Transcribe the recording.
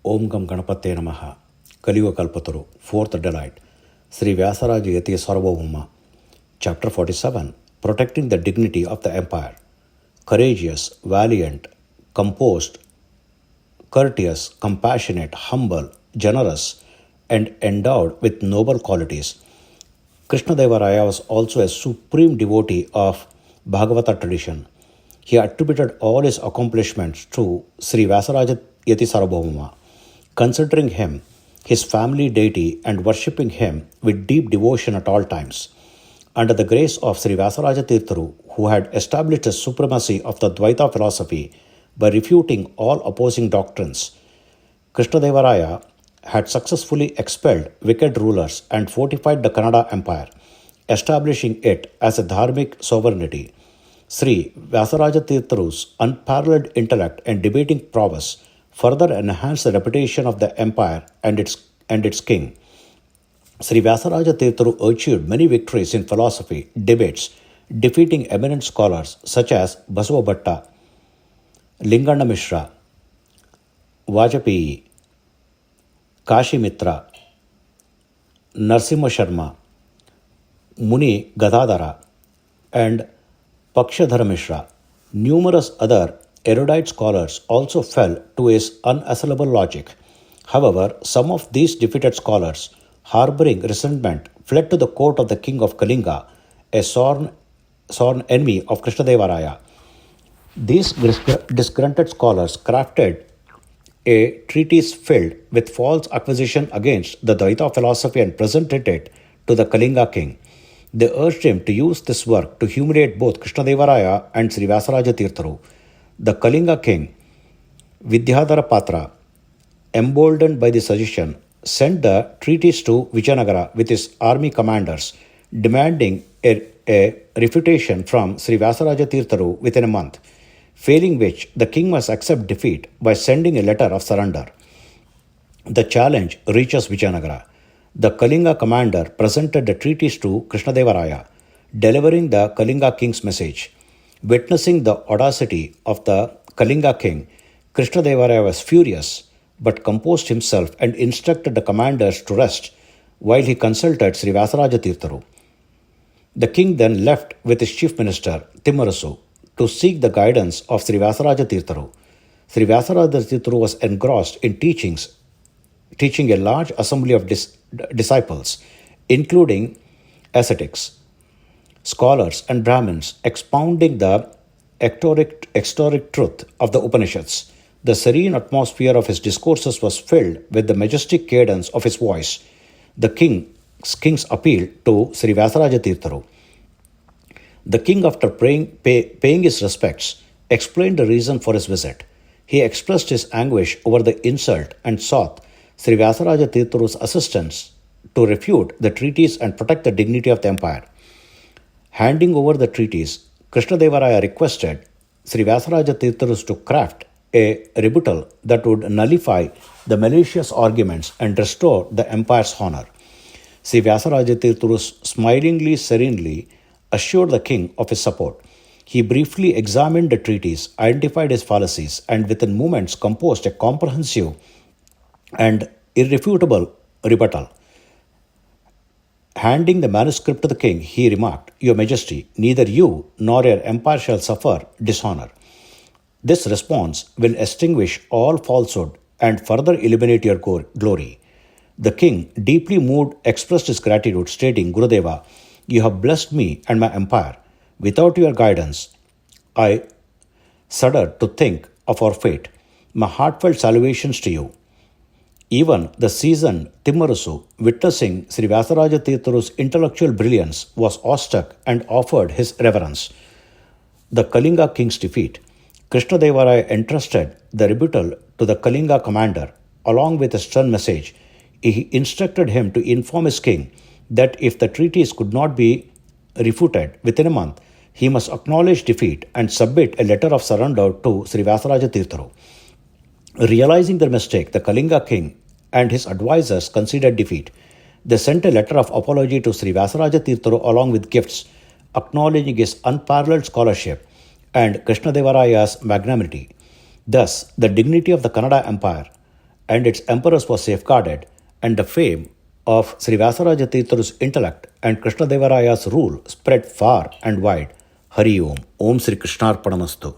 Om Gam Ganapate Namaha. Kaliyuga Kalpataru, Fourth Delight. Sri Vyasa Yati Sarvabhouma. Chapter 47. Protecting the Dignity of the Empire. Courageous, valiant, composed, courteous, compassionate, humble, generous, and endowed with noble qualities, Krishnadevaraya was also a supreme devotee of Bhagavata tradition. He attributed all his accomplishments to Sri Vyasa Yati Sarvabhouma, considering him his family deity and worshipping him with deep devotion at all times. Under the grace of Sri Vyasa Tirtharu, who had established the supremacy of the Dvaita philosophy by refuting all opposing doctrines, Krishnadevaraya had successfully expelled wicked rulers and fortified the Kannada Empire, establishing it as a dharmic sovereignty. Sri Vyasaraja Tirtharu's unparalleled intellect and debating prowess further enhanced the reputation of the empire and its king. Sri Vyasaraja Tirtharu achieved many victories in philosophy, debates, defeating eminent scholars such as Basava Bhatta, Lingana Mishra, Vajapayee, Kashi Mitra, Narsimha Sharma, Muni Gadadhara, and Pakshadhara Mishra. Numerous other erudite scholars also fell to his unassailable logic. However, some of these defeated scholars, harboring resentment, fled to the court of the king of Kalinga, a sworn enemy of Krishnadevaraya. These disgruntled scholars crafted a treatise filled with false accusation against the Dvaita philosophy and presented it to the Kalinga king. They urged him to use this work to humiliate both Krishnadevaraya and Sri Vyasaraja Tirtharu. The Kalinga king, Vidyadhara Patra, emboldened by the suggestion, sent the treatise to Vijayanagara with his army commanders, demanding a refutation from Sri Vyasaraja Tirtharu within a month, failing which the king must accept defeat by sending a letter of surrender. The challenge reaches Vijayanagara. The Kalinga commander presented the treatise to Krishnadevaraya, delivering the Kalinga king's message. Witnessing the audacity of the Kalinga king, Krishnadevaraya was furious but composed himself and instructed the commanders to rest while he consulted Sri Vyasaraja Tirtharu. The king then left with his chief minister, Timmarasu, to seek the guidance of Sri Vyasaraja Tirtharu. Sri Vyasaraja Tirtharu was engrossed in teaching a large assembly of disciples, including ascetics, scholars, and Brahmins, expounding the extoric truth of the Upanishads. The serene atmosphere of his discourses was filled with the majestic cadence of his voice. The king's appeal to Sri Vyasaraja Tirtharu. The king, after paying his respects, explained the reason for his visit. He expressed his anguish over the insult and sought Sri Vyasaraja Tirtharu's assistance to refute the treatise and protect the dignity of the empire. Handing over the treatise, Krishnadevaraya requested Sri Vyasaraja Tirtharu to craft a rebuttal that would nullify the malicious arguments and restore the empire's honor. Sri Vyasaraja Tirtharu smilingly, serenely assured the king of his support. He briefly examined the treatise, identified his fallacies, and within moments composed a comprehensive and irrefutable rebuttal. Handing the manuscript to the king, he remarked, "Your Majesty, neither you nor your empire shall suffer dishonor. This response will extinguish all falsehood and further illuminate your glory." The king, deeply moved, expressed his gratitude, stating, "Gurudeva, you have blessed me and my empire. Without your guidance, I shudder to think of our fate. My heartfelt salutations to you." Even the seasoned Timmarasu, witnessing Sri Vyasaraja Tirtharu's intellectual brilliance, was awestruck and offered his reverence. The Kalinga king's defeat. Krishnadevaraya entrusted the rebuttal to the Kalinga commander. Along with a stern message, he instructed him to inform his king that if the treatise could not be refuted within a month, he must acknowledge defeat and submit a letter of surrender to Sri Vyasaraja Tirtharu. Realizing their mistake, the Kalinga king and his advisors considered defeat. They sent a letter of apology to Sri Vyasaraja Tirtharu along with gifts, acknowledging his unparalleled scholarship and Krishnadevaraya's magnanimity. Thus, the dignity of the Kannada Empire and its emperors was safeguarded, and the fame of Sri Vyasaraja Tirtharu's intellect and Krishnadevaraya's rule spread far and wide. Hari Om. Om Sri Krishnarpanamastu.